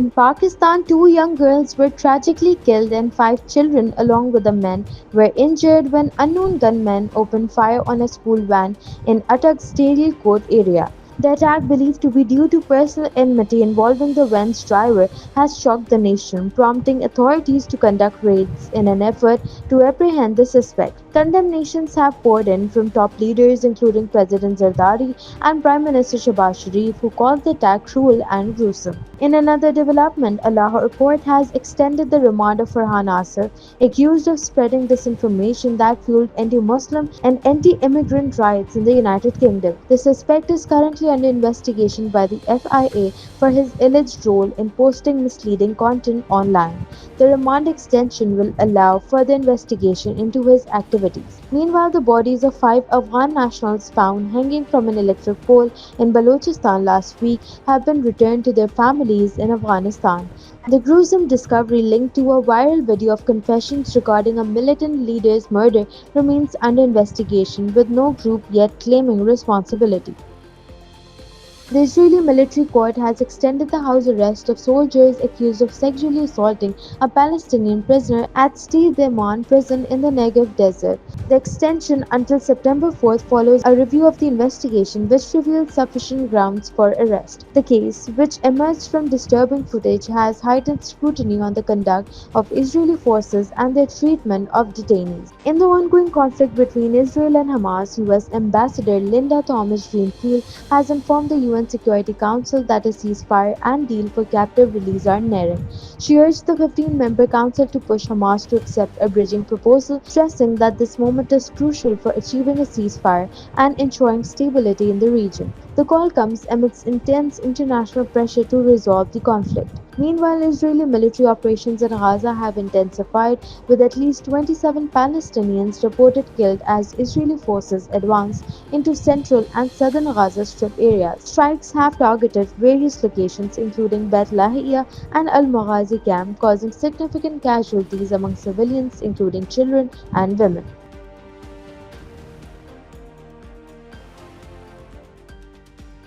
In Pakistan, two young girls were tragically killed and five children, along with a man, were injured when unknown gunmen opened fire on a school van in Atak's Tahrir Court area. The attack, believed to be due to personal enmity involving the van's driver, has shocked the nation, prompting authorities to conduct raids in an effort to apprehend the suspect. Condemnations have poured in from top leaders including President Zardari and Prime Minister Shehbaz Sharif, who called the attack cruel and gruesome. In another development, a Lahore court has extended the remand of Farhan Asar, accused of spreading disinformation that fueled anti-Muslim and anti-immigrant riots in the United Kingdom. The suspect is currently under investigation by the FIA for his alleged role in posting misleading content online. The remand extension will allow further investigation into his activities. Meanwhile, the bodies of five Afghan nationals found hanging from an electric pole in Balochistan last week have been returned to their families in Afghanistan. The gruesome discovery, linked to a viral video of confessions regarding a militant leader's murder, remains under investigation, with no group yet claiming responsibility. The Israeli military court has extended the house arrest of soldiers accused of sexually assaulting a Palestinian prisoner at Sde Daman prison in the Negev desert. The extension until September 4th follows a review of the investigation, which revealed sufficient grounds for arrest. The case, which emerged from disturbing footage, has heightened scrutiny on the conduct of Israeli forces and their treatment of detainees. In the ongoing conflict between Israel and Hamas, US Ambassador Linda Thomas-Greenfield has informed the UN Security Council that a ceasefire and deal for captive release are nearing. She urged the 15-member council to push Hamas to accept a bridging proposal, stressing that this moment is crucial for achieving a ceasefire and ensuring stability in the region. The call comes amidst intense international pressure to resolve the conflict. Meanwhile, Israeli military operations in Gaza have intensified, with at least 27 Palestinians reported killed as Israeli forces advance into central and southern Gaza Strip areas. Strikes have targeted various locations, including Beit Lahia and Al Maghazi camp, causing significant casualties among civilians, including children and women.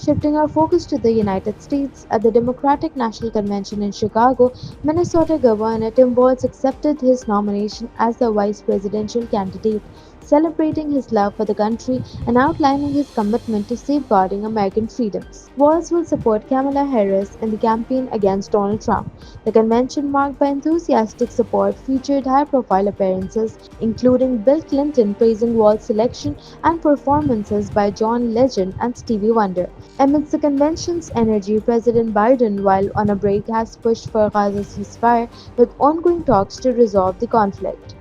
Shifting our focus to the United States, at the Democratic National Convention in Chicago, Minnesota Governor Tim Walz accepted his nomination as the vice presidential candidate, celebrating his love for the country and outlining his commitment to safeguarding American freedoms. Walz will support Kamala Harris in the campaign against Donald Trump. The convention, marked by enthusiastic support, featured high-profile appearances, including Bill Clinton praising Walz's selection and performances by John Legend and Stevie Wonder. Amidst the convention's energy, President Biden, while on a break, has pushed for Gaza ceasefire, with ongoing talks to resolve the conflict.